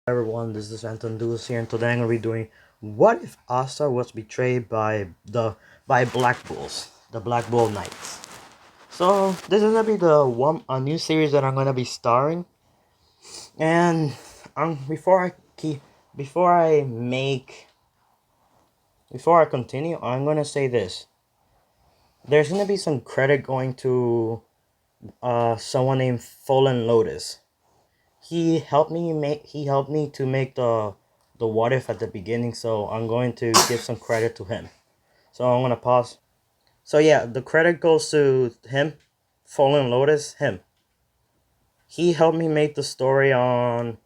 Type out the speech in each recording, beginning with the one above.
Everyone, this is Anton Dulce here, and today I'm gonna be doing what if Asta was betrayed by Black Bulls, the Black Bull Knights. So this is gonna be a new series that I'm gonna be starring, and before I make before I continue, I'm gonna say this. There's gonna be some credit going to someone named Fallen Lotus. He helped me to make the what if at the beginning, so I'm going to give some credit to him. So I'm gonna pause. So yeah, the credit goes to him, Fallen Lotus, him. He helped me make the story on.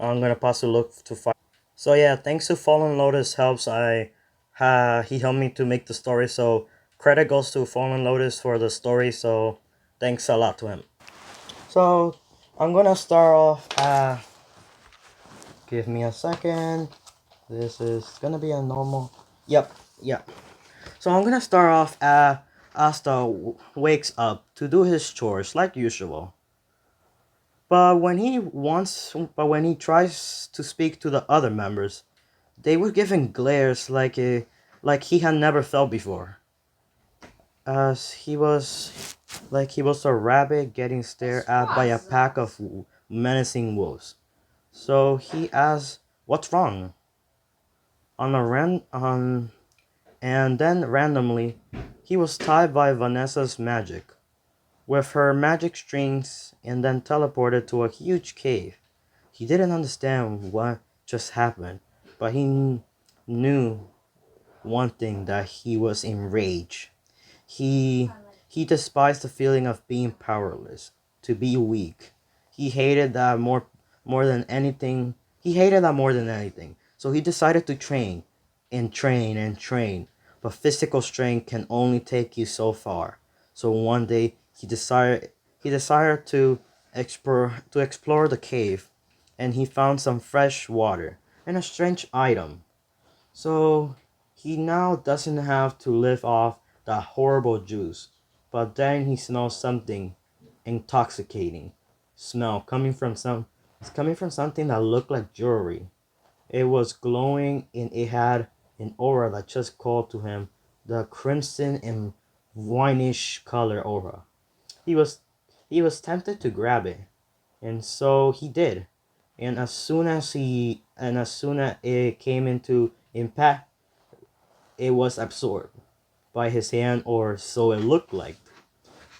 I'm gonna pause to look to find. So yeah, thanks to Fallen Lotus helps. He helped me to make the story. So credit goes to Fallen Lotus for the story. So thanks a lot to him. So I'm gonna start off. Give me a second. This is gonna be a normal. Yep. So I'm gonna start off. Asta wakes up to do his chores like usual. But when he tries to speak to the other members, they were giving glares like he had never felt before. As he was a rabbit getting stared at by a pack of menacing wolves. So he asks, "What's wrong?" On a ran on And then randomly, he was tied by Vanessa's magic, with her magic strings, and then teleported to a huge cave. He didn't understand what just happened, but knew one thing, that he was enraged. He he despised the feeling of being powerless, to be weak. He hated that more than anything. He hated that more than anything. So he decided to train and train and train. But physical strength can only take you so far. So one day he decided to explore the cave, and he found some fresh water and a strange item. So he now doesn't have to live off that horrible juice. But then he smells something intoxicating. Smell coming from something that looked like jewelry. It was glowing, and it had an aura that just called to him, the crimson and winish color aura. He was he was tempted to grab it, and so he did. And as soon as it came into impact, it was absorbed by his hand, or so it looked like.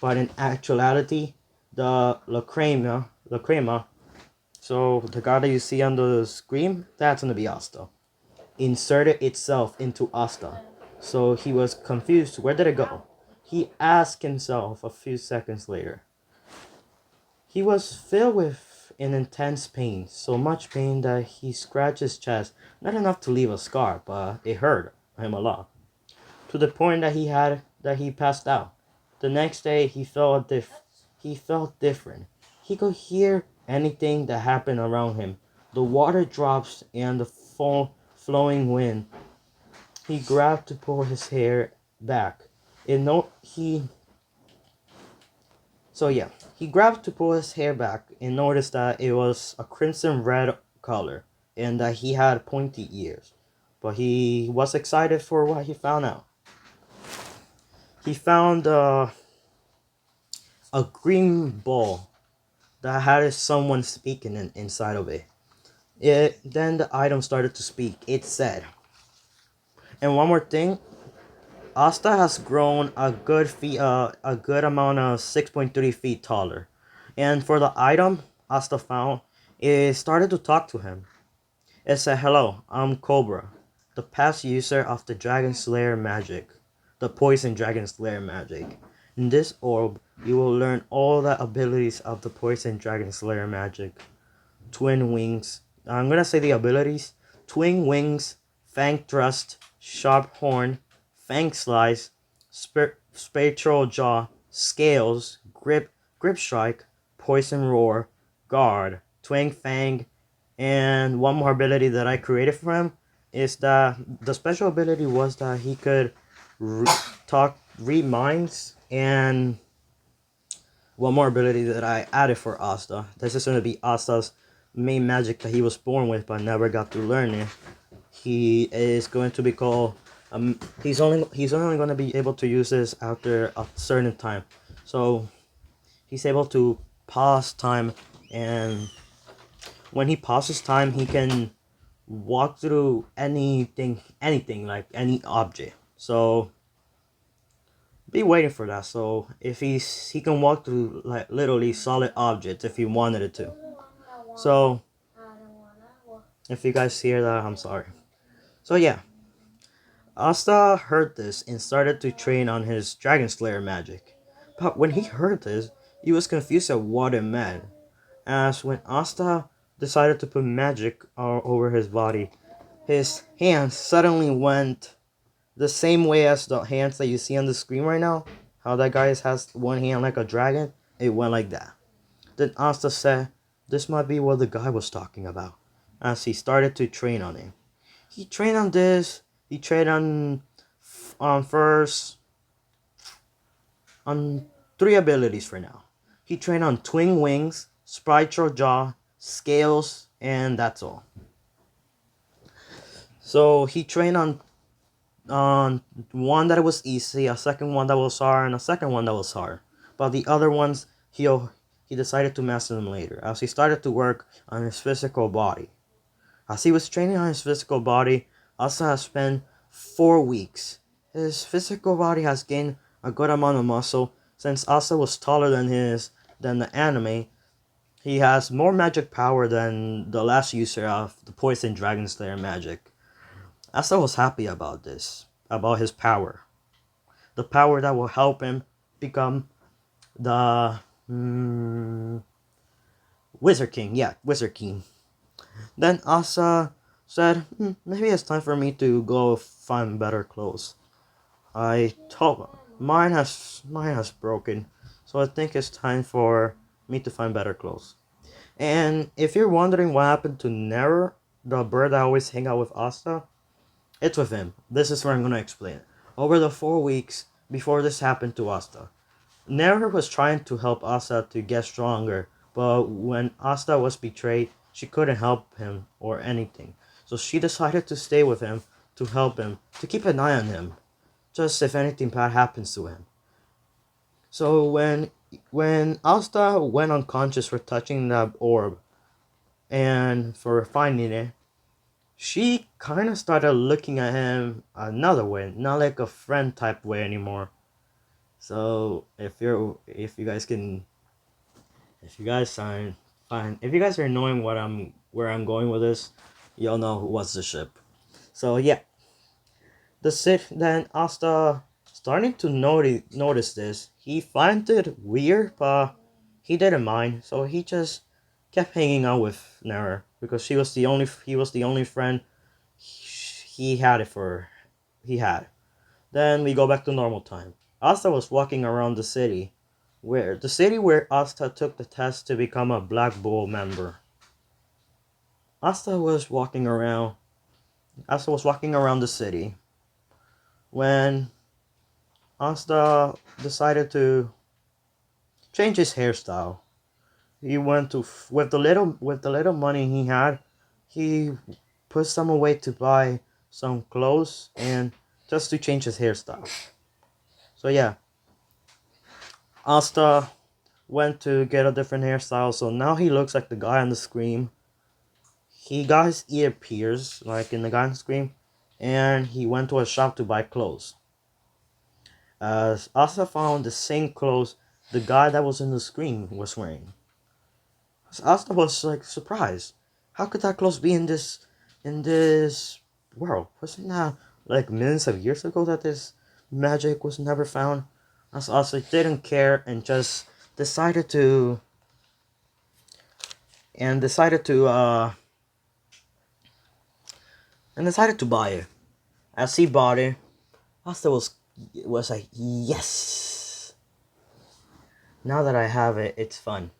But in actuality, the Lacrema, so the guy that you see on the screen, that's gonna be Asta, inserted itself into Asta. So he was confused. Where did it go? He asked himself a few seconds later. He was filled with an intense pain, so much pain that he scratched his chest, not enough to leave a scar, but it hurt him a lot, to the point that he passed out. The next day he felt different. He could hear anything that happened around him. The water drops and the flowing wind. He grabbed to pull his hair back. And no he So yeah, he grabbed to pull his hair back and noticed that it was a crimson red color and that he had pointy ears. But he was excited for what he found out. He found a green ball that had someone speaking inside of it. Then the item started to speak. It said, and one more thing, Asta has grown a good amount of 6.3 feet taller. And for the item Asta found, it started to talk to him. It said, "Hello, I'm Cobra, the past user of the Dragon Slayer magic, the Poison Dragon Slayer magic. In this orb, you will learn all the abilities of the Poison Dragon Slayer magic. Twin Wings." I'm gonna say the abilities: Twin Wings, Fang Thrust, Sharp Horn, Fang Slice, Spectral Jaw, Scales, Grip Strike, Poison Roar, Guard, Twin Fang, and one more ability that I created for him is that the special ability was that he could read minds, and one more ability that I added for Asta. This is going to be Asta's main magic that he was born with but never got to learn it. He is going to be called. He's only going to be able to use this after a certain time. So he's able to pause time, and when he pauses time, he can walk through anything like any object. So be waiting for that. So if he can walk through like literally solid objects if he wanted it to. So if you guys hear that, I'm sorry. So yeah, Asta heard this and started to train on his Dragon Slayer magic. But when he heard this, he was confused at what it meant. As when Asta decided to put magic over his body, his hands suddenly went the same way as the hands that you see on the screen right now. How that guy has one hand like a dragon, it went like that. Then Asta said, this might be what the guy was talking about, as he started to train on it. He trained on this, he trained on first, on three abilities for now. He trained on twin wings, spitral jaw, scales, and that's all. So he trained on one that was easy, a second one that was hard, and a second one that was hard. But the other ones, he decided to master them later, as he started to work on his physical body. As he was training on his physical body, Asa has spent 4 weeks. His physical body has gained a good amount of muscle. Since Asa was taller than the anime, he has more magic power than the last user of the Poison Dragon Slayer magic. Asta was happy about this, about his power. The power that will help him become the Wizard King. Yeah, Wizard King. Then Asa said, maybe it's time for me to go find better clothes. I told mine has broken, so I think it's time for me to find better clothes. And if you're wondering what happened to Nero, the bird that always hang out with Asta, it's with him. This is where I'm gonna explain it. Over the 4 weeks before this happened to Asta, Nero was trying to help Asta to get stronger, but when Asta was betrayed, she couldn't help him or anything. So she decided to stay with him to help him, to keep an eye on him, just if anything bad happens to him. So when Asta went unconscious for touching that orb and for finding it, she kind of started looking at him another way, not like a friend type way anymore. So if you guys sign fine, if you guys are knowing where I'm going with this, y'all know what's the ship. So yeah, then Asta starting to notice this. He found it weird, but he didn't mind. So he just kept hanging out with Nara because he was the only friend he had it for he had. Then we go back to normal time. Asta was walking around the city where Asta took the test to become a Black Bull member. Asta was walking around. Asta was walking around the city when Asta decided to change his hairstyle. He went to with the little money he had, he put some away to buy some clothes and just to change his hairstyle. So yeah, Asta went to get a different hairstyle, so now he looks like the guy on the screen. He got his ear pierced, like in the guy on the screen, and he went to a shop to buy clothes. As Asta found the same clothes the guy that was in the screen was wearing. Asta was like surprised. How could that clothes be in this world? Wasn't that like millions of years ago that this magic was never found? As Asta didn't care and just decided to and decided to uh and decided to buy it. As he bought it, Asta was like, yes. Now that I have it, it's fun.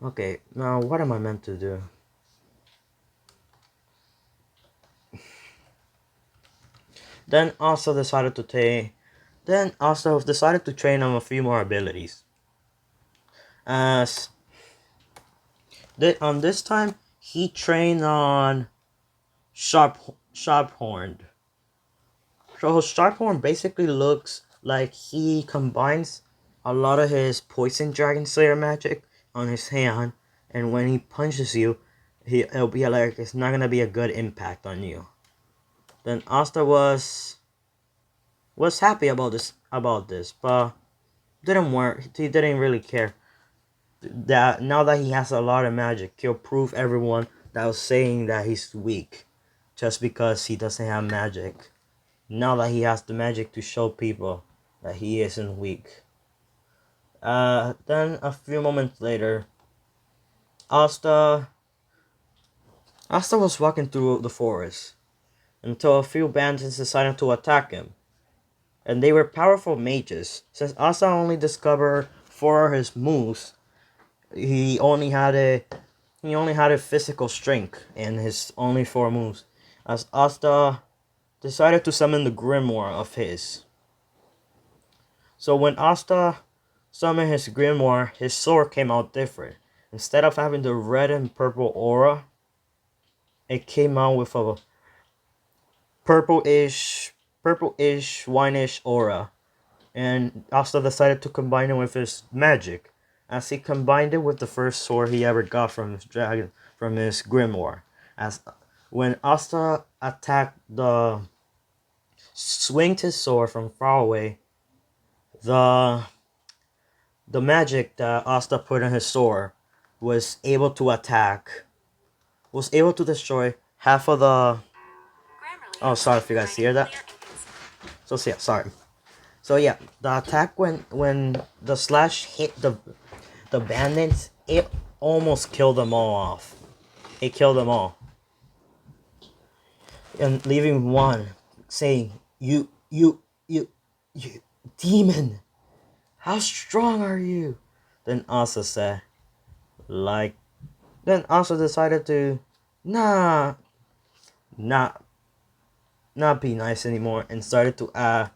Okay, now what am I meant to do? Then also decided to take. Then also decided to train on a few more abilities. As On this time, he trained on Sharphorn. So Sharphorn basically looks like he combines a lot of his Poison Dragon Slayer magic on his hand, and when he punches you, it'll be like it's not gonna be a good impact on you. Then Asta was happy about this, but didn't work. He didn't really care. That now that he has a lot of magic, he'll prove everyone that was saying that he's weak, just because he doesn't have magic. Now that he has the magic to show people that he isn't weak. Then a few moments later, Asta Asta was walking through the forest until a few bandits decided to attack him. And they were powerful mages. Since Asta only discovered four of his moves, he only had a physical strength in his only four moves. As Asta decided to summon the grimoire of his. So when Asta summoned his grimoire, his sword came out different. Instead of having the red and purple aura, it came out with a purplish, wineish aura. And Asta decided to combine it with his magic, as he combined it with the first sword he ever got from his grimoire. As when Asta attacked swinged his sword from far away, the magic that Asta put in his sword was able to destroy half of the. Oh, sorry if you guys hear that. So yeah, sorry. So yeah, the attack when the slash hit the bandits, it almost killed them all off. It killed them all, and leaving one saying, you, demon, how strong are you?" Then Asa said, like, then Asa decided to, nah, not be nice anymore, and started to act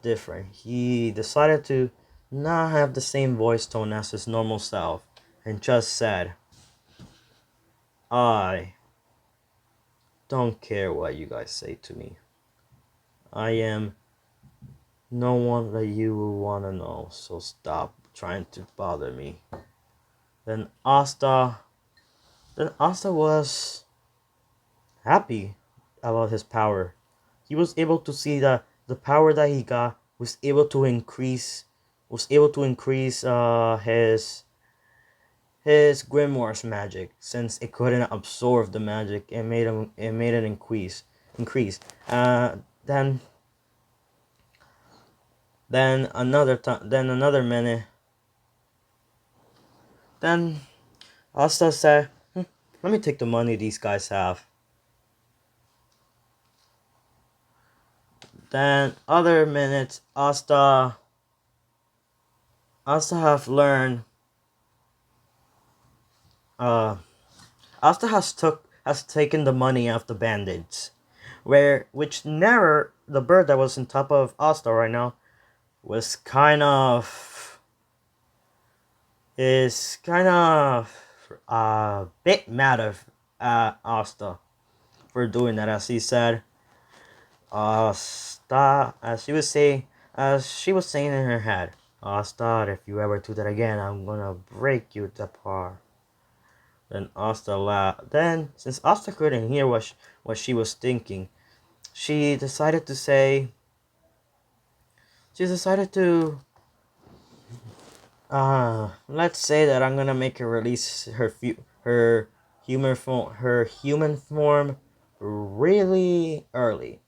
different. He decided to not have the same voice tone as his normal self, and just said, "I don't care what you guys say to me. I am no one that you will wanna know, so stop trying to bother me." Then Asta was happy about his power. He was able to see that the power that he got was able to increase his grimoire's magic, since it couldn't absorb the magic. It made it increase. Then another minute. Then Asta said, "Let me take the money these guys have." Then other minutes, Asta have learned. Asta has taken the money of the bandits, which Nero, the bird that was on top of Asta right now, was kind of a bit mad at Asta for doing that, as he said, Asta, as she was saying in her head, "Asta, if you ever do that again, I'm gonna break you apart." Then Asta laughed. Then, since Asta couldn't hear what she was thinking, she decided to say, she decided to, let's say that I'm gonna make her release her human form really early,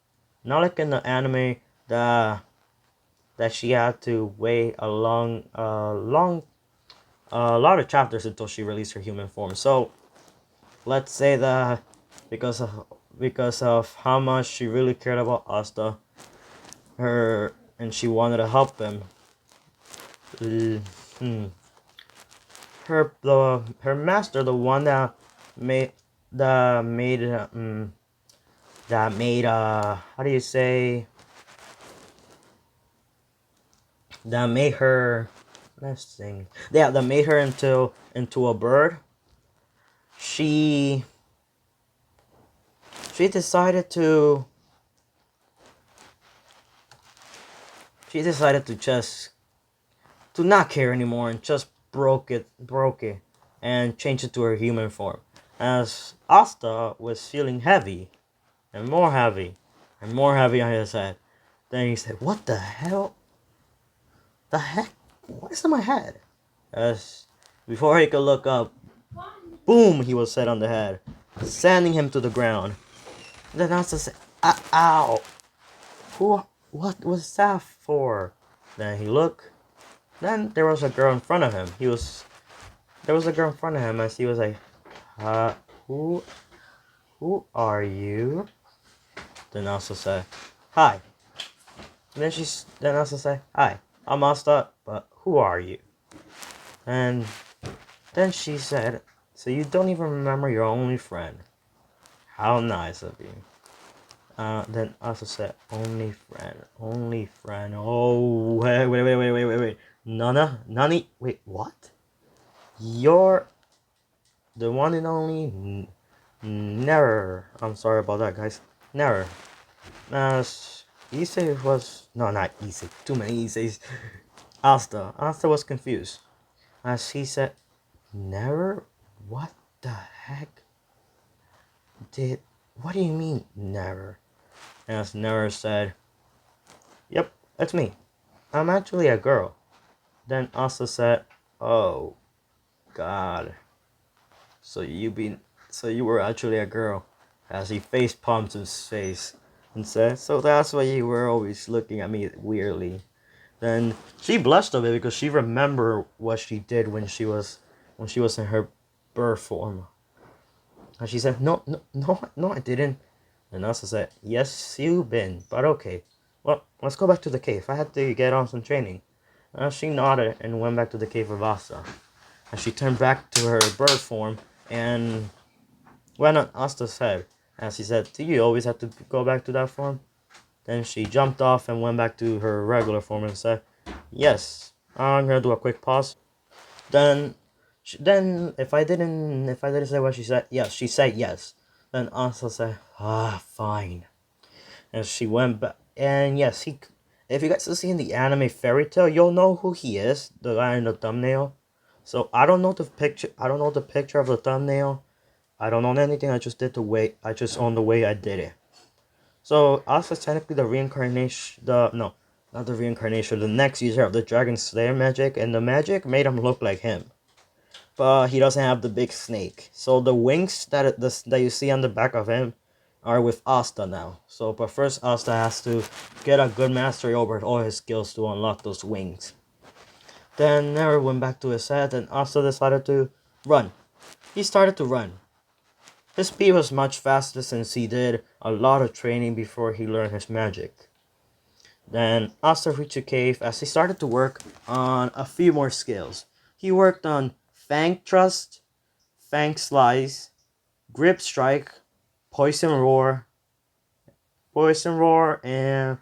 not like in the anime that she had to wait a lot of chapters until she released her human form. So let's say that because of how much she really cared about Asta, and she wanted to help him. Her master, the one that made how do you say, that made her Let's think. Yeah, that made her into a bird. She she decided to she decided to just to not care anymore and just broke it and changed it to her human form. As Asta was feeling heavy and more heavy and more heavy on his head, then he said, "What the hell? The heck? What is in my head?" As before he could look up, boom! He was set on the head, sending him to the ground. Then Asta said, "Ow! Who? What was that for?" Then he looked. Then there was a girl in front of him. There was a girl in front of him, as he was like, uh, who, who are you?" Then Asta said, "Hi." And then Asta said, "Hi, I'm Asta, but who are you?" And then she said, "So you don't even remember your only friend? How nice of you." Then Asta said, "Only friend, only friend. Oh, wait. Nani, wait, what? You're the one and only Nero." I'm sorry about that, guys. Nero. Issei was no, not Issei. Too many Isseis. Asta. Asta was confused as he said, "Nero? What the heck did? What do you mean, Nero?" As Nero said, "Yep, it's me. I'm actually a girl." Then Asta said, "Oh God. So you were actually a girl." As he face palmed his face and said, "So that's why you were always looking at me weirdly." Then she blushed a bit because she remembered what she did when she was in her birth form. And she said, No, I didn't." And Asta said, "Yes, you've been, but okay. Well, let's go back to the cave. I had to get on some training." She nodded and went back to the cave of Asta. And she turned back to her bird form and went on Asta's head. As he said, "Do you always have to go back to that form?" Then she jumped off and went back to her regular form and said, "Yes, I'm gonna do a quick pause." Then, then if I didn't say what she said, yes, she said yes. Then Asta said, fine. And she went back. And yes, if you guys have seen the anime Fairy Tail, you'll know who he is, the guy in the thumbnail. So I don't know the picture. I don't know the picture of the thumbnail. I don't own anything. I just did the way. I just own the way I did it. So Asta is technically the reincarnation. Not the reincarnation. The next user of the Dragon Slayer magic, and the magic made him look like him, but he doesn't have the big snake. So the wings that you see on the back of him are with Asta now. So, but first Asta has to get a good mastery over all his skills to unlock those wings. Then Nero went back to his head, and Asta decided to run. He started to run. His speed was much faster since he did a lot of training before he learned his magic. Then Asta reached a cave as he started to work on a few more skills. He worked on Fang Thrust, Fang Slice, Grip Strike, Poison Roar, and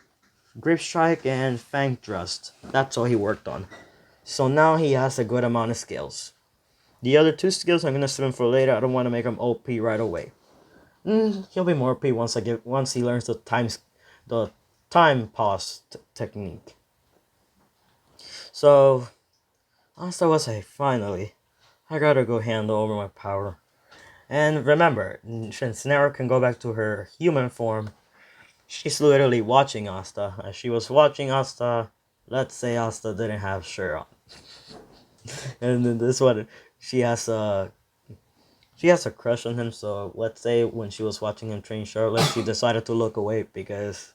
Grip Strike and Fang Thrust. That's all he worked on. So now he has a good amount of skills. The other two skills I'm gonna save him for later. I don't want to make him OP right away. He'll be more OP once he learns the time pause technique. So Asta was like, finally, I gotta go handle over my power. And remember, since Nero can go back to her human form, she's literally watching Asta. As she was watching Asta, let's say Asta didn't have shirt on. And then this one, she has a crush on him. So let's say when she was watching him train shirtless, she decided to look away because,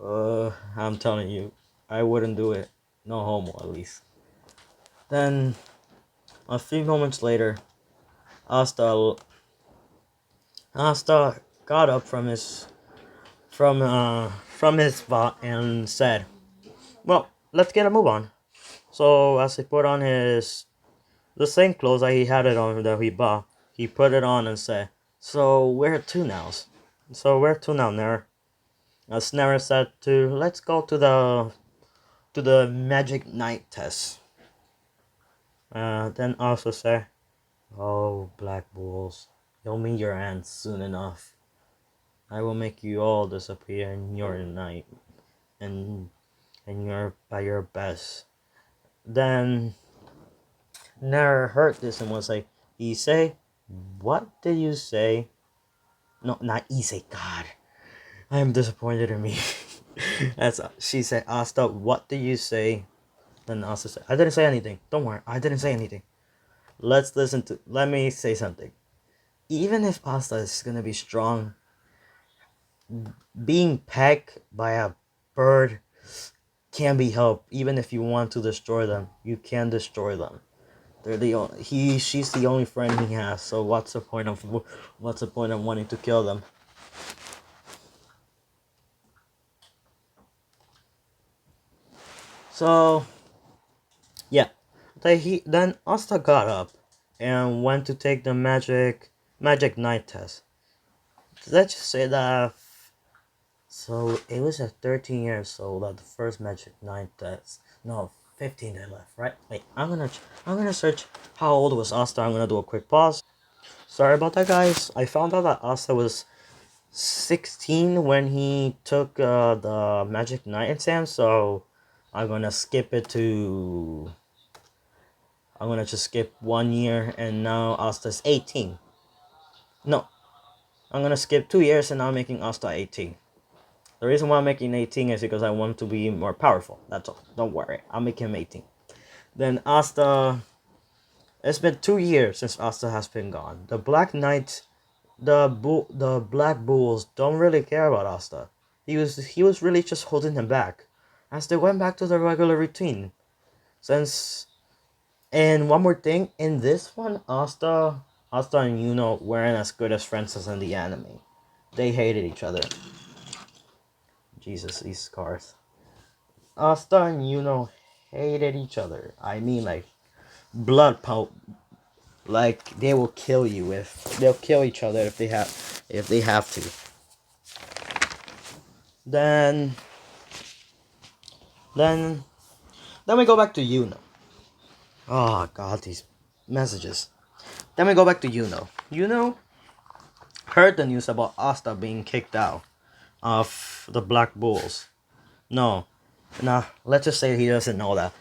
I'm telling you, I wouldn't do it. No homo, at least. Then, a few moments later, Asta got up from his spot and said, "Well, let's get a move on." So as he put on the same clothes that he had it on that he bought, he put it on and said, "So where to now?" So where to now, Nair? As Nair said, "Let's go to the magic night test." Then also say, "Oh, Black Bulls, you'll meet your end soon enough. I will make you all disappear in your night, and you're by your best." Then Nero heard this and was like, "Issei, what did you say?" No, not Issei. God, I am disappointed in me. That's she said, "Asta, what did you say?" Then Asta said, "I didn't say anything. Don't worry, I didn't say anything. Let me say something. Even if Asta is gonna be strong, being pecked by a bird can be helped. Even if you want to destroy them, you can destroy them. They're the she's the only friend he has. So what's the point of wanting to kill them?" So yeah, then Asta got up and went to take the magic night test. Let's just say that. So it was at 13 years old at the first magic night test. No, 15 they left, right? Wait, I'm gonna search how old was Asta. I'm gonna do a quick pause. Sorry about that, guys. I found out that Asta was 16 when he took the magic night exam. So I'm gonna skip it to. I'm gonna just skip 1 year, and now Asta's 18. No, I'm gonna skip 2 years, and now I'm making Asta 18. The reason why I'm making 18 is because I want to be more powerful. That's all. Don't worry. I'll make him 18. Then Asta. It's been 2 years since Asta has been gone. The Black Knights, the Black Bulls don't really care about Asta. He was really just holding them back, as they went back to their regular routine. Since and one more thing, in this one, Asta and Yuno weren't as good as friends as in the anime. They hated each other. Jesus, these scars. Asta and Yuno hated each other. I mean, like blood pulp. Like they'll kill each other if they have to. Then then then we go back to Yuno. Oh God, these messages. Then we go back to Yuno. Yuno heard the news about Asta being kicked out of the Black Bulls. No, nah. Let's just say he doesn't know that.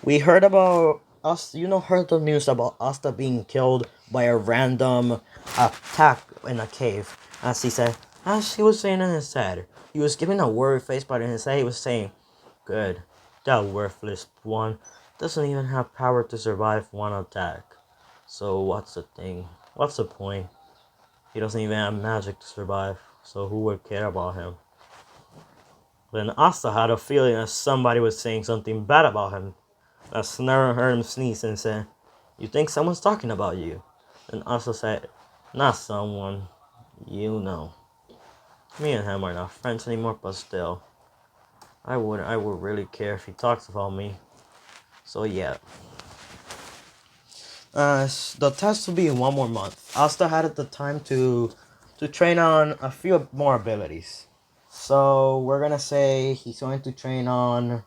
We heard about us. Heard the news about Asta being killed by a random attack in a cave. As he was saying in his head, he was giving a worried face, but in his head he was saying, "Good, that worthless one doesn't even have power to survive one attack. So what's the thing? What's the point? He doesn't even have magic to survive. So who would care about him?" Then Asta had a feeling that somebody was saying something bad about him. As Nero heard him sneeze and said, "You think someone's talking about you?" And Asta said, "Not someone. You know. Me and him are not friends anymore, but still. I would really care if he talks about me. So yeah." The test will be in 1 more month. Asta had the time to train on a few more abilities. So we're gonna say he's going to train on.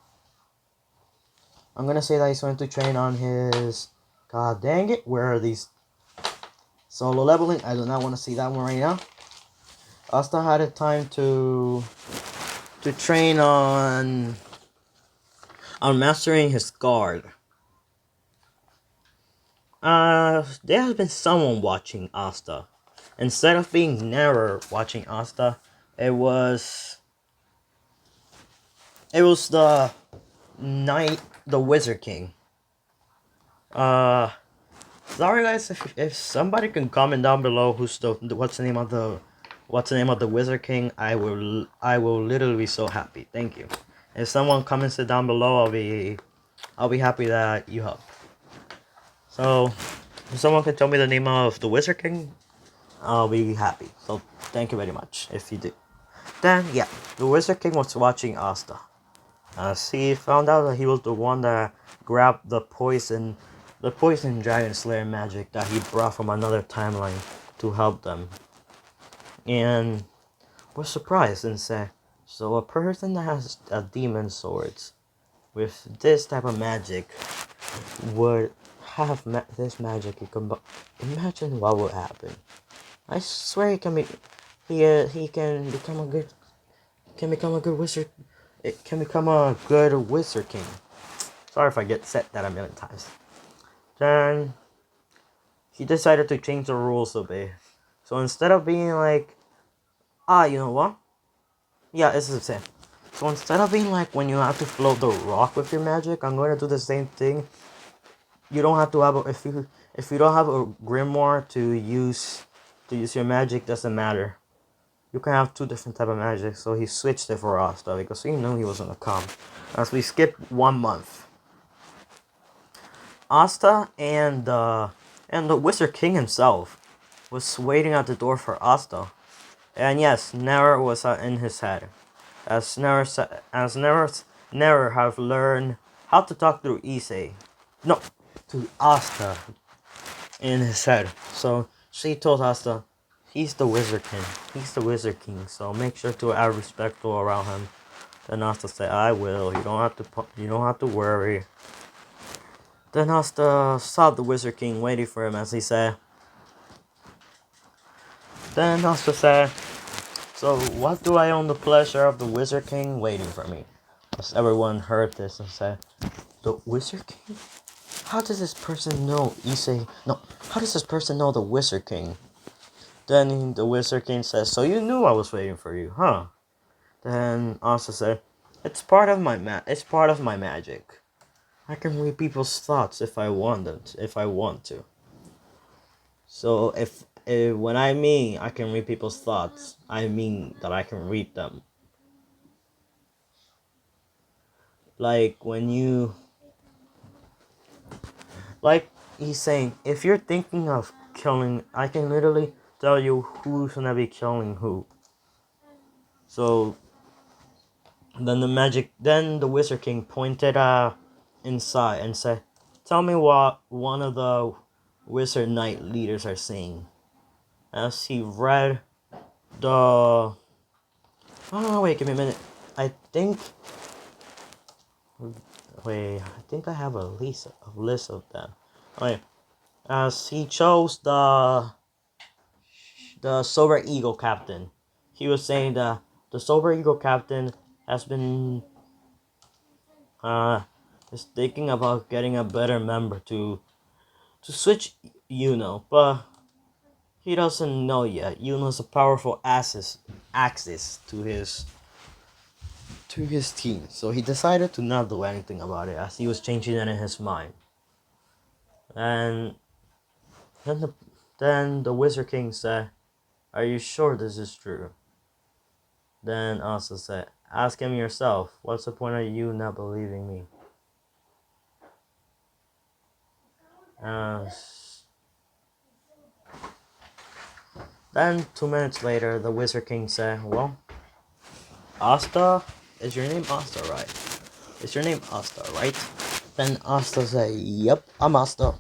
I'm gonna say that he's going to train on his. God dang it! Where are these solo leveling? I do not want to see that one right now. Asta had a time to train on mastering his guard. There has been someone watching Asta. Instead of being Nero watching Asta, it was the knight, the Wizard King. Uh, Sorry guys, if somebody can comment down below what's the name of the Wizard King, I will literally be so happy. Thank you. If someone comments it down below, I'll be happy that you helped. So if someone can tell me the name of the Wizard King, I'll be happy. So thank you very much if you do. Then yeah, the Wizard King was watching Asta. He found out that he was the one that grabbed the poison dragon slayer magic that he brought from another timeline to help them, and was surprised and said, "So a person that has a demon swords with this type of magic would have this magic, imagine what would happen. I swear he can become a good wizard. It can become a good wizard king. Sorry if I get said that a million times. Then he decided to change the rules a bit. So instead of being like, you know what? Yeah, this is the same. So instead of being like when you have to float the rock with your magic, I'm going to do the same thing. You don't have to have if you don't have a grimoire to use your magic, doesn't matter. You can have two different type of magic. So he switched it for Asta because he knew he was gonna come. As we skip 1 month, Asta and the Wizard King himself was waiting at the door for Asta. And yes, Nero was in his head. As Nero have learned how to talk through Issei. No, to Asta in his head. So she told Asta, he's the Wizard King. He's the Wizard King. So make sure to have respect around him. Then Asta said, I will. You don't have to worry. Then Asta saw the Wizard King waiting for him as he said. Then Asta said, so what do I own the pleasure of the Wizard King waiting for me? As everyone heard this and said, the Wizard King? How does this person know Issei? No, how does this person know the Wizard King? Then the Wizard King says, so you knew I was waiting for you, huh? Then Asta said, it's part of my magic. I can read people's thoughts if I want to. So when I mean I can read people's thoughts, I mean that I can read them. Like like he's saying, if you're thinking of killing, I can literally tell you who's gonna be killing who. So then the Wizard King pointed inside and said, tell me what one of the Wizard Knight leaders are saying. As he read the... Oh, wait, give me a minute. I think I have a list of them. Okay. As he chose the Sober Eagle captain. He was saying that the Sober Eagle captain has been is thinking about getting a better member to switch but he doesn't know yet. Yuno's a powerful axis to his team, so he decided to not do anything about it as he was changing it in his mind. And then the Wizard King said, are you sure this is true? Then Asta said, ask him yourself. What's the point of you not believing me? Then 2 minutes later, the Wizard King said, well, Asta, is your name Asta, right? Is your name Asta, right? Then Asta said, yep, I'm Asta.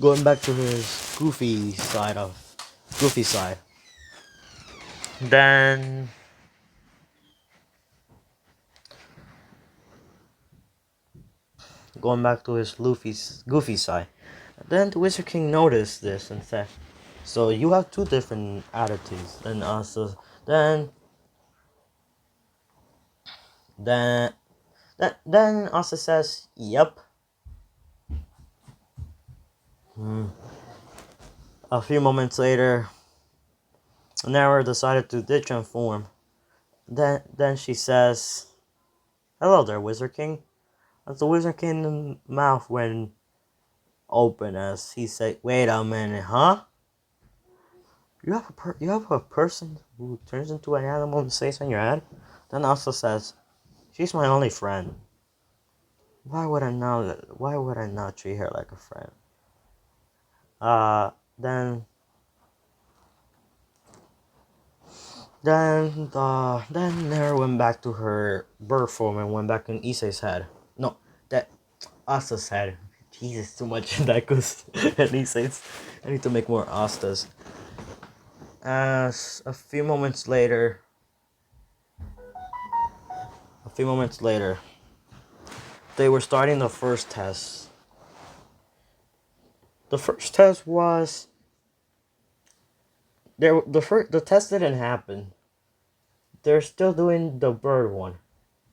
Going back to his goofy side. Then going back to his goofy side. Then the Wizard King noticed this and said, so you have two different attitudes. Then Asta then Asta says, yep. A few moments later, Nero decided to ditch and form. Then she says, hello there, Wizard King. As the Wizard King's mouth went open as he said, wait a minute, huh? You have a person who turns into an animal and stays on your head? Then Asta says, she's my only friend. Why would I not treat her like a friend? Then Nero went back to her bird form and went back in Issei's head. No, that Asta's head. Jesus, too much that goes and Issei's. I need to make more Astas. As a few moments later, they were starting the first test. The first test was there. The test didn't happen. They're still doing the bird one.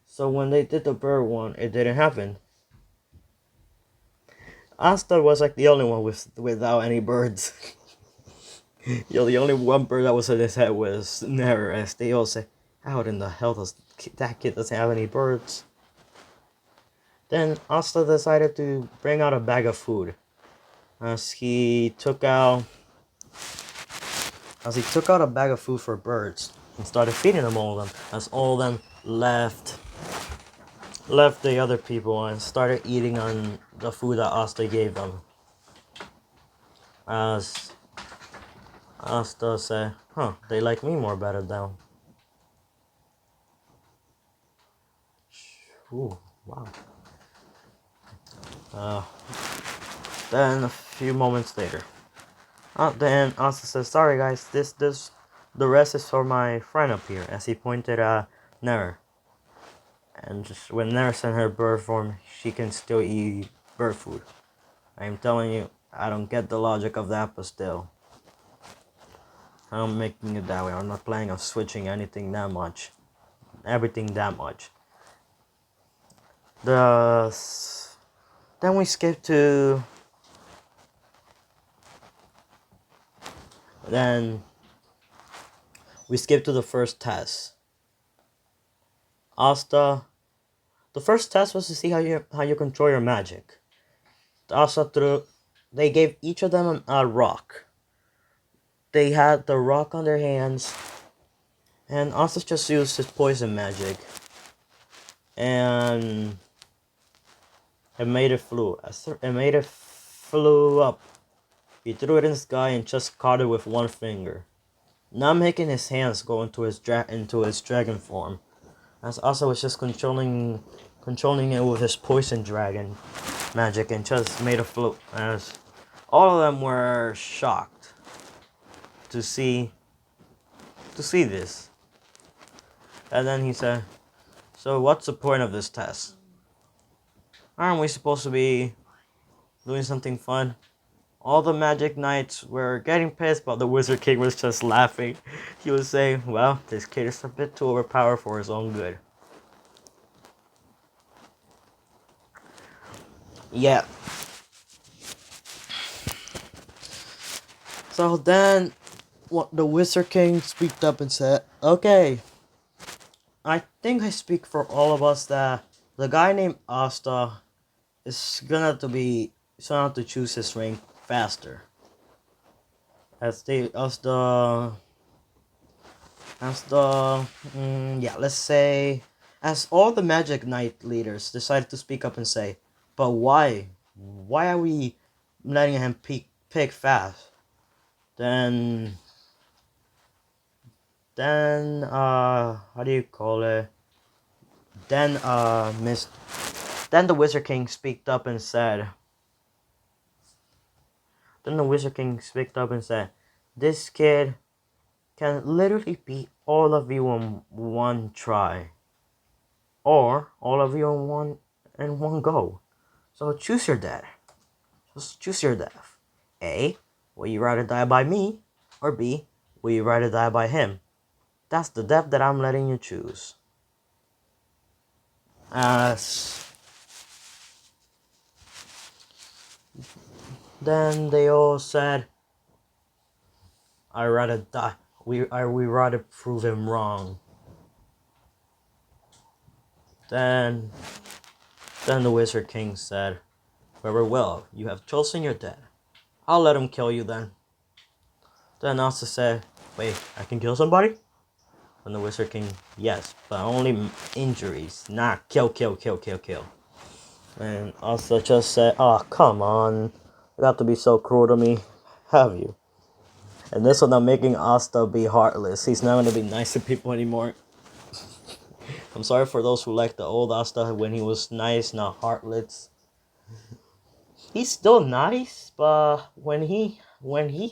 So when they did the bird one, it didn't happen. Asta was like the only one without any birds. The only one bird that was in his head was Nero, as they all say, how in the hell does that kid doesn't have any birds? Then Asta decided to bring out a bag of food. As he took out a bag of food for birds and started feeding them all of them, as all of them left the other people and started eating on the food that Asta gave them. As Asta said, huh, they like me more better now. Ooh, wow. Uh, then a few moments later. Then Asta says, sorry guys, the rest is for my friend up here, as he pointed at Nero. And just when Nero sent her bird form, she can still eat bird food. I'm telling you, I don't get the logic of that, but still. I'm making it that way. I'm not planning on switching anything that much. Everything that much. Then we skip to... Then we skip to the first test. Asta... The first test was to see how you control your magic. They gave each of them a rock. They had the rock on their hands, and Asta just used his poison magic, and it made it flew. It made it flew up. He threw it in the sky and just caught it with one finger, not making his hands go into his dragon form. As Asta was just controlling it with his poison dragon magic and just made it float. As all of them were shocked to see this. And then he said, so what's the point of this test? Aren't we supposed to be doing something fun? All the magic knights were getting pissed, but the Wizard King was just laughing. He was saying, well, this kid is a bit too overpowered for his own good. Yeah. So then, the Wizard King speaked up and said, okay, I think I speak for all of us that the guy named Asta is gonna have to choose his rank faster. Let's say, as all the Magic Knight leaders decided to speak up and say, but why? Why are we letting him pick fast? Then, how do you call it? Then, Then the Wizard King speaked up and said, this kid can literally beat all of you in one try. Or all of you in one go. So choose your death. Just choose your death. A, will you rather die by me? Or B, will you rather die by him? That's the death that I'm letting you choose. Then they all said, I rather die. We rather prove him wrong. Then the Wizard King said, very well, you have chosen your death. I'll let him kill you then. Then Asta said, wait, I can kill somebody? And the Wizard King, yes, but only injuries, not kill. And Asta just said, oh, come on. You have to be so cruel to me, have you? And this will not making Asta be heartless. He's not going to be nice to people anymore. I'm sorry for those who like the old Asta when he was nice, not heartless. He's still nice, but when he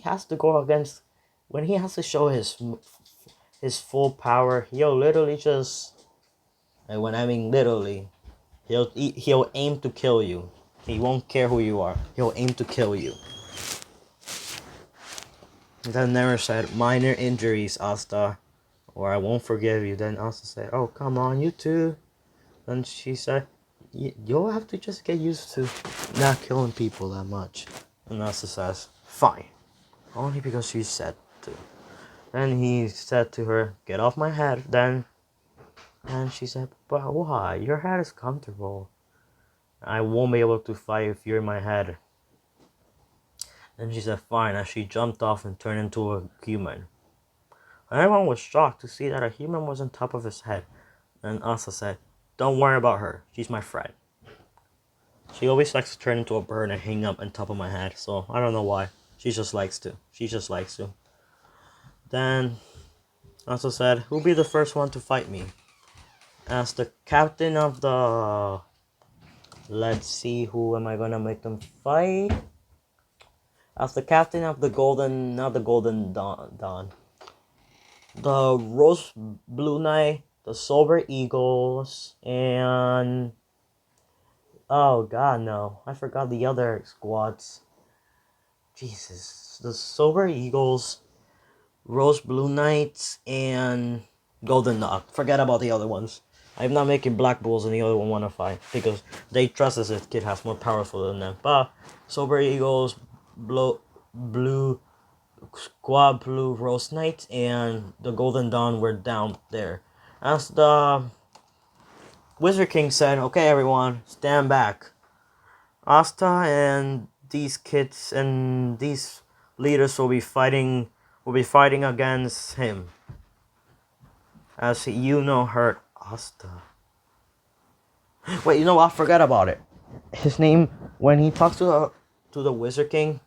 has to go against, when he has to show his full power, he'll literally just, and when I mean literally, he'll aim to kill you. He won't care who you are. He'll aim to kill you. Then Nero said, minor injuries, Asta, or I won't forgive you. Then Asta said, oh, come on, you too. Then she said, you'll have to just get used to not killing people that much. And Asta says, fine. Only because she said to. Then he said to her, get off my head, then. And she said, but why? Your head is comfortable. I won't be able to fight if you're in my head. Then she said, fine, as she jumped off and turned into a human. Everyone was shocked to see that a human was on top of his head. And Asta said, don't worry about her. She's my friend. She always likes to turn into a bird and hang up on top of my head. So I don't know why. She just likes to. She just likes to. Then Asta said, who'll be the first one to fight me? As the captain of the... Let's see, who am I gonna make them fight? As the captain of the golden... Not the golden dawn. The Rose Blue Knight, the Silver Eagles, and... Oh god, no. I forgot the other squads. Jesus. The Silver Eagles, Rose Blue Knights, and Golden Dog. Forget about the other ones. I'm not making Black Bulls and the other one want to fight because they trust as if kid has more powerful than them. But Silver Eagles, Blue Squad, Blue Rose Knights, and the Golden Dawn were down there. As the Wizard King said, okay everyone, stand back. Asta and these kids and these leaders will be fighting against him. As you know, hurt Asta. Wait, you know what? I forgot about it. His name, when he talks to the Wizard King,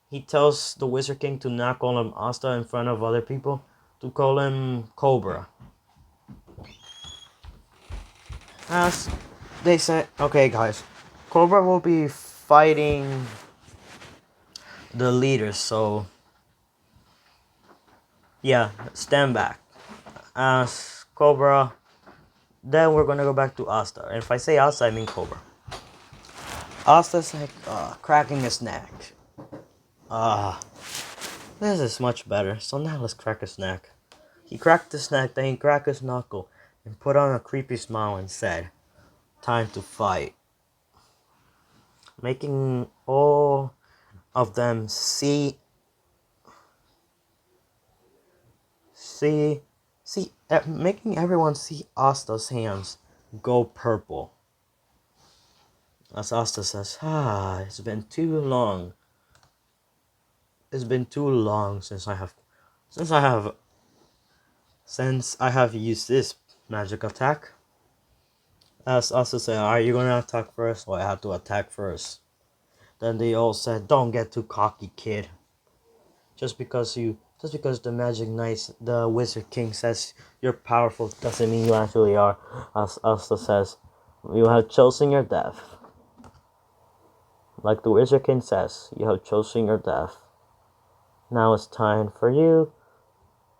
he tells the Wizard King to not call him Asta in front of other people, to call him Cobra. As they said, okay guys, Cobra will be fighting the leaders, so yeah, stand back. As Cobra, then we're gonna go back to Asta. And if I say Asta, I mean Cobra. Asta's like cracking his neck. This is much better. So now let's crack his neck. He cracked his neck, then he cracked his knuckle, and put on a creepy smile and said, time to fight. Making all of them making everyone see Asta's hands go purple. As Asta says, it's been too long. It's been too long since I have used this magic attack. As Asta said, are you gonna attack first? Well, I have to attack first. Then they all said, don't get too cocky, kid. Just because the Magic Knight, the Wizard King says you're powerful doesn't mean you actually are. As Asta says, you have chosen your death. Like the Wizard King says, you have chosen your death. Now it's time for you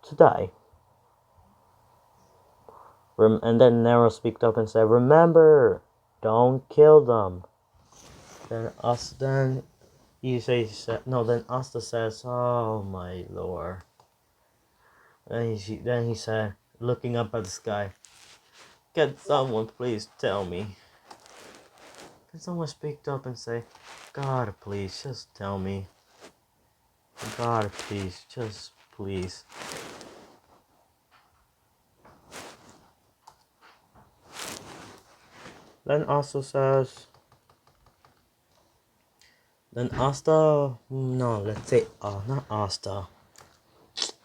to die. And then Nero speaked up and said, remember, don't kill them. Then Asta says, oh my lord. Then he said, looking up at the sky, can someone please tell me? Can someone speak up and say, God, please, just tell me. God, please, just please. Then Asta says, then Asta, no, let's say, not Asta.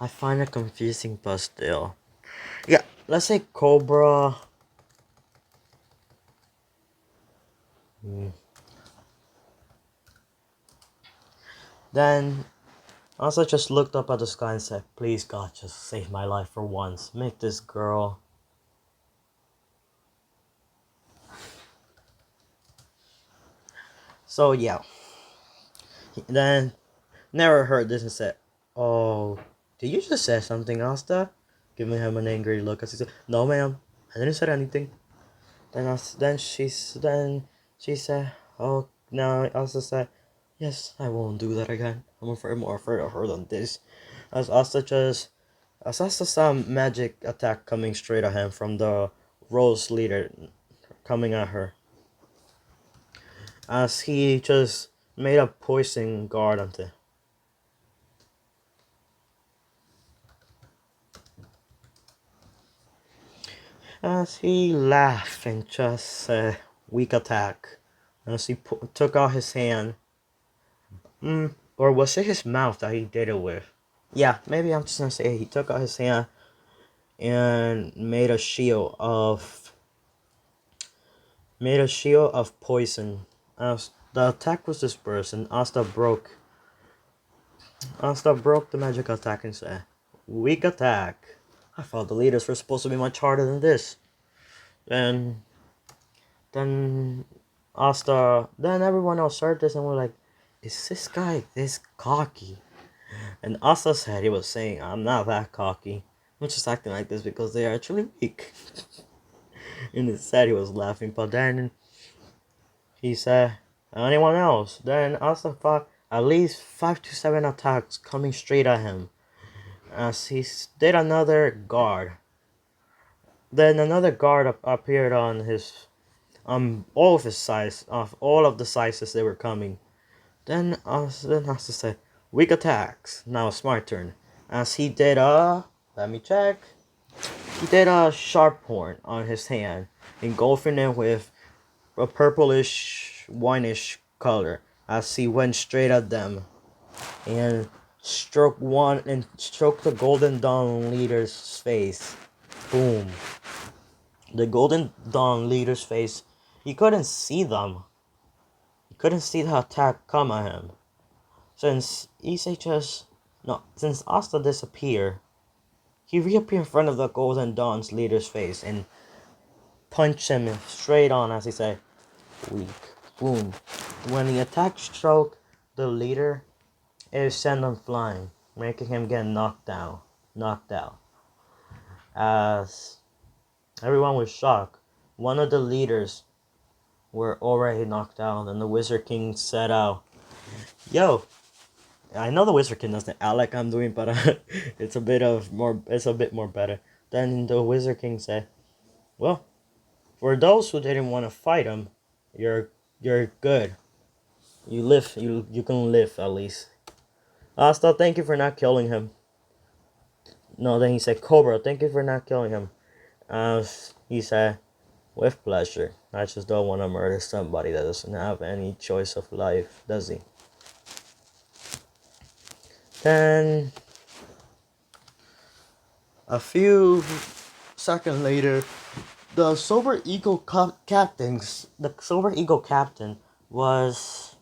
I find it confusing, but still. Yeah, let's say Cobra. Then Asta just looked up at the sky and said, please God, just save my life for once. Make this girl. So yeah. Then Nero heard this and said, oh, did you just say something, Asta? Giving him an angry look as he said, no ma'am, I didn't say anything. Then she said, oh, no, Asta said, Yes, I won't do that again. I'm afraid more afraid of her than this. As Asta just as Asta saw magic attack coming straight at him from the Rose leader coming at her. As he just made a poison guard onto as he laughed and just said weak attack. As he took out his hand. Or was it his mouth that he did it with? Yeah, maybe I'm just gonna say he took out his hand and made a shield of poison. As the attack was dispersed and Asta broke the magic attack and said, weak attack. I thought the leaders were supposed to be much harder than this. Then then then everyone else heard this and were like, is this guy this cocky? And Asta said he was saying, I'm not that cocky. I'm just acting like this because they are actually weak. And he said he was laughing, but then he said, anyone else? Then Asta thought at least 5 to 7 attacks coming straight at him. As he did another guard. Then another guard appeared on his all of his size, of all of the sizes they were coming. Then Asta said, weak attacks. Now it's my turn. As he did let me check. He did a sharp horn on his hand, engulfing it with a purplish, wineish color. As he went straight at them, and stroked the Golden Dawn leader's face. Boom. The Golden Dawn leader's face. He couldn't see them. He couldn't see the attack come at him. Since Asta disappeared, he reappeared in front of the Golden Dawn's leader's face and punched him straight on as he said, weak. Boom. When the attack struck the leader, it sent him flying, making him get knocked out. As everyone was shocked, one of the leaders were already knocked out, and the Wizard King said out, yo, I know the Wizard King doesn't act like I'm doing, but it's a bit more better. Then the Wizard King said, well, for those who didn't want to fight him, you're good. You can live at least. Asta, thank you for not killing him. No, then he said, Cobra, thank you for not killing him. He said, with pleasure. I just don't want to murder somebody that doesn't have any choice of life, does he? Then, a few seconds later, the Sober Eagle captain was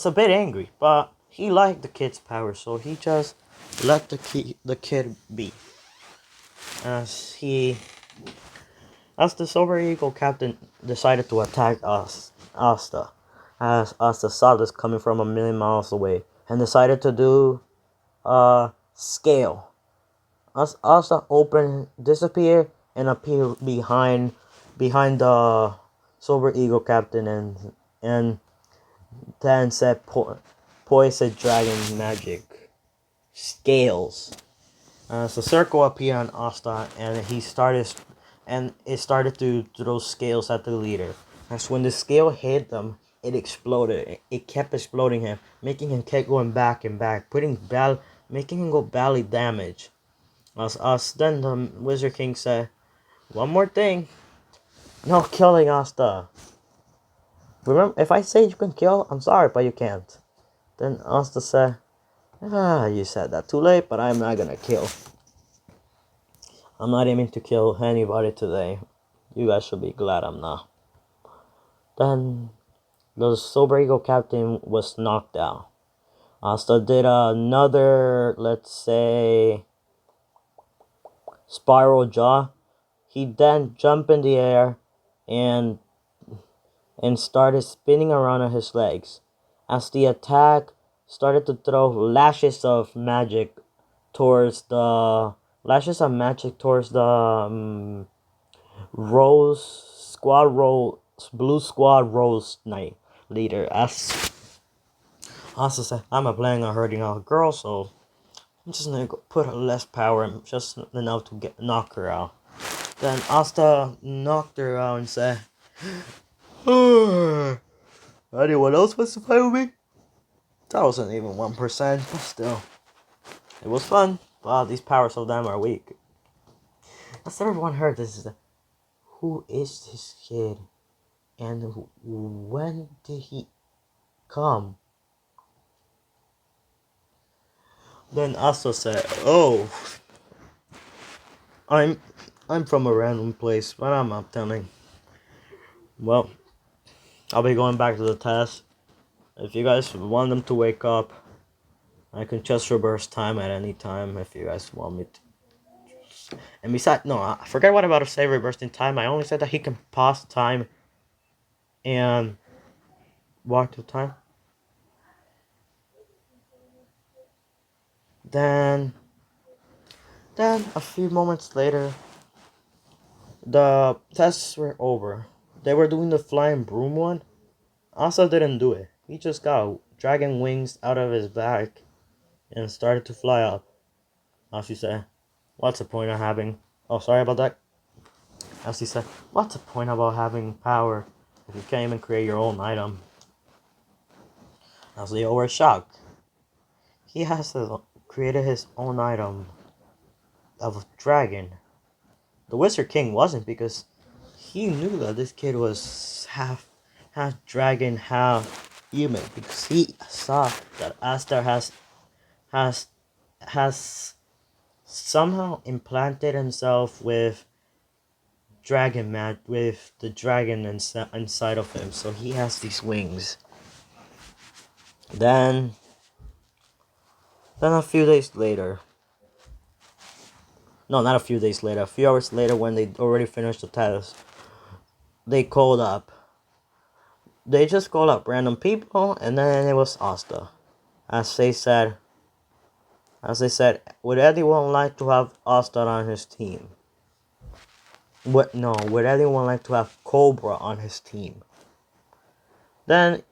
a bit angry, but he liked the kid's power, so he just let the kid be. As the Sober Eagle captain decided to attack Asta, as Asta saw this coming from a million miles away, and decided to do a scale. As Asta disappeared and appeared behind the Sober Eagle captain and then said poison dragon magic scales. So circle appeared on Asta and it started to throw scales at the leader. As when the scale hit them, it exploded. It kept exploding him, making him keep going back and back, making him go badly damaged. Then the Wizard King said, one more thing. No killing Asta. Remember, if I say you can kill, I'm sorry, but you can't. Then Asta said, you said that too late, but I'm not gonna kill. I'm not aiming to kill anybody today. You guys should be glad I'm not. Then the Sober Eagle captain was knocked out. Asta did another, let's say, spiral jaw. He then jumped in the air and started spinning around on his legs. As the attack started to throw lashes of magic towards the blue squad rose knight, leader. As Asta said, I'm not planning on hurting our girl, so I'm just gonna put her less power and just enough to knock her out. Then Asta knocked her out and said, anyone else wants to fight with me? That wasn't even 1%, but still. It was fun. Wow, these powers of them are weak. As everyone heard this, is who is this kid? And when did he come? Then Asta said, oh, I'm from a random place, but I'm not telling. Well, I'll be going back to the test. If you guys want them to wake up, I can just reverse time at any time if you guys want me to. And besides, no, I forget what I'm about to say reversed in time. I only said that he can pause time and walk through time. Then a few moments later, the tests were over. They were doing the flying broom one. Asa didn't do it. He just got dragon wings out of his back and started to fly up. As he said, what's the point of having... Oh, sorry about that. As he said, what's the point about having power if you can't even create your own item? As Leo were shocked. He has created his own item of a dragon. The Wizard King wasn't, because he knew that this kid was half dragon, half human, because he saw that Asta has somehow implanted himself with with the dragon inside of him, so he has these wings. Then a few days later, no, not a few days later, a few hours later, when they already finished the test, they just called up random people, and then it was Asta. As they said, would anyone like to have Asta on his team? Would anyone like to have Cobra on his team? Then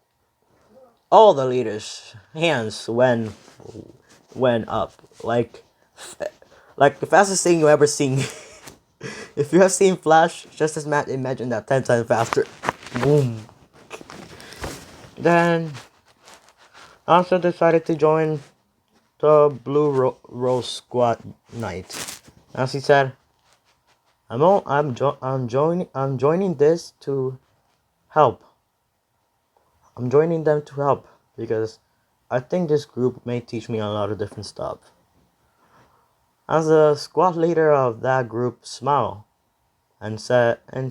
all the leaders' hands went up, like the fastest thing you ever seen. If you have seen Flash, just as imagine that 10 times faster. Boom. Then Asta decided to join the Blue Rose Squad Knight. As he said, I'm joining this to help. I'm joining them to help because I think this group may teach me a lot of different stuff. As the squad leader of that group smiled and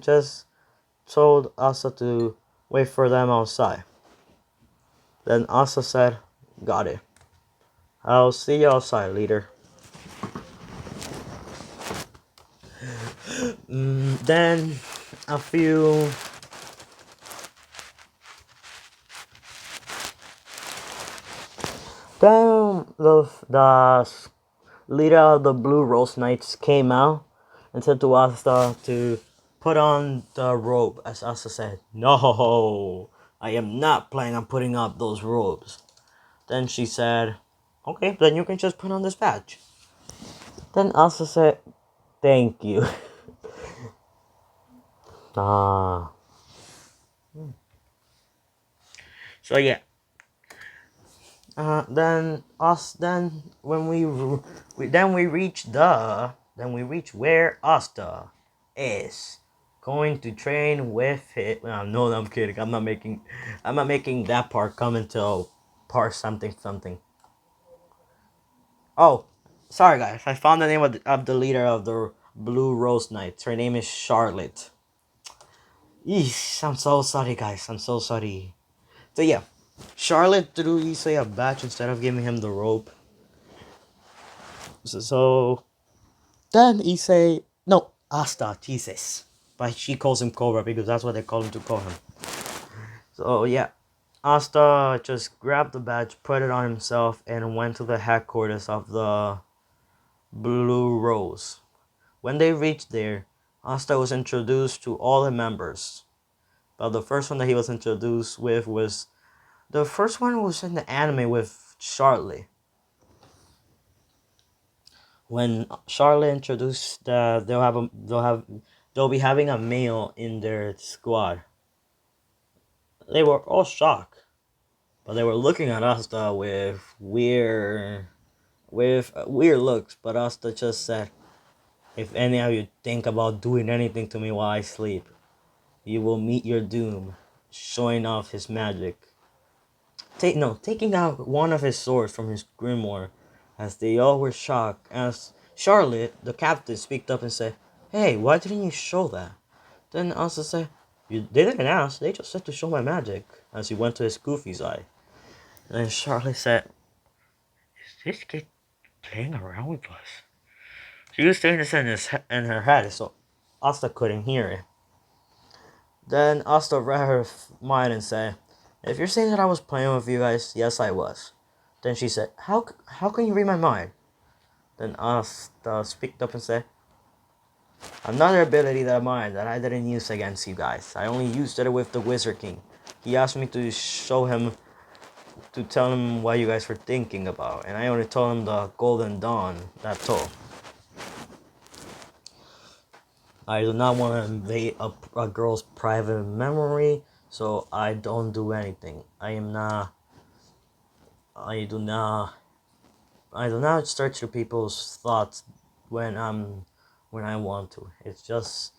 just told Asa to wait for them outside. Then Asa said, got it. I'll see you outside, leader. Then a few Then the leader of the Blue Rose Knights came out and said to Asta to put on the robe, as Asta said, no, I am not planning on putting up those robes. Then she said, okay, then you can just put on this badge. Then Asta said, thank you. So yeah. Then we reach where Asta is going to train with it. No, I'm kidding. I'm not making that part come until part something. Oh, sorry guys. I found the name of the leader of the Blue Rose Knights. Her name is Charlotte. Eesh, I'm so sorry guys. I'm so sorry. So yeah. Charlotte threw Issei a badge instead of giving him the rope. So then Issei, no, Asta, Jesus. But she calls him Cobra because that's what they call him to call him. So yeah, Asta just grabbed the badge, put it on himself, and went to the headquarters of the Blue Rose. When they reached there, Asta was introduced to all the members. But the first one that he was introduced with was the first one was in the anime with Charlotte. When Charlotte introduced they'll be having a male in their squad. They were all shocked, but they were looking at Asta with weird looks. But Asta just said, "If any of you think about doing anything to me while I sleep, you will meet your doom." Showing off his magic. Taking out one of his swords from his grimoire, as they all were shocked. As Charlotte, the captain, speaked up and said, "Hey, why didn't you show that?" Then Asta said, They didn't ask, they just said to show my magic," as he went to his goofy side. And Charlotte said, "Is this kid playing around with us?" She was saying this in her head, so Asta couldn't hear it. Then Asta read her mind and said, "If you're saying that I was playing with you guys, yes, I was." Then she said, How can you read my mind?" Then Asta speaked up and said, "Another ability that of mine that I didn't use against you guys. I only used it with the Wizard King. He asked me to show him, to tell him what you guys were thinking about, and I only told him the Golden Dawn, that's all. I do not want to invade a girl's private memory, so I don't do anything. I do not, I do not search through people's thoughts when when I want to. It's just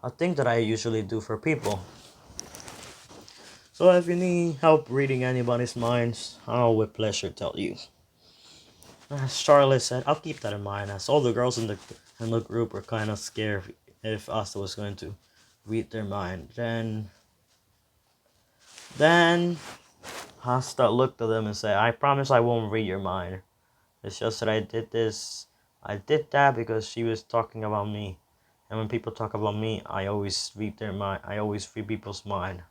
a thing that I usually do for people. So if you need help reading anybody's minds, I'll with pleasure tell you." As Charlotte said, "I'll keep that in mind," as all the girls in the group were kind of scared if Asta was going to read their mind. Then Asta looked at them and said, "I promise I won't read your mind. It's just that I did that because she was talking about me. And when people talk about me, I always read their mind. I always read people's mind.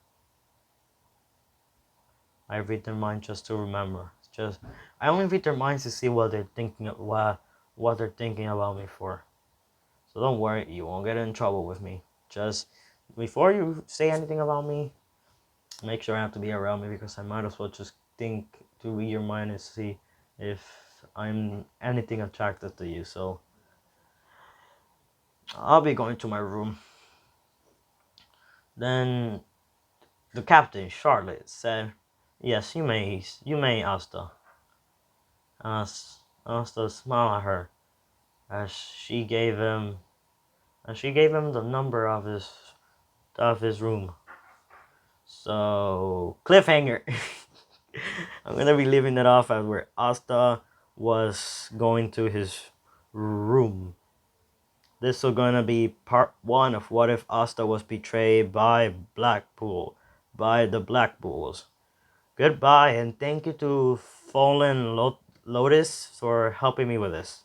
I read their mind just to remember. Just I only read their minds to see what they're thinking what they're thinking about me for. So don't worry, you won't get in trouble with me. Just before you say anything about me, make sure I have to be around me because I might as well just think to read your mind and see if I'm anything attracted to you. So I'll be going to my room." Then the captain, Charlotte, said, "Yes, you may, Asta." Asta smiled at her as she gave him the number of his room. So cliffhanger. I'm gonna be leaving it off at where Asta was going to his room. This is gonna be part one of what if Asta was betrayed by the Black Bulls. Goodbye, and thank you to Fallen Lotus for helping me with this.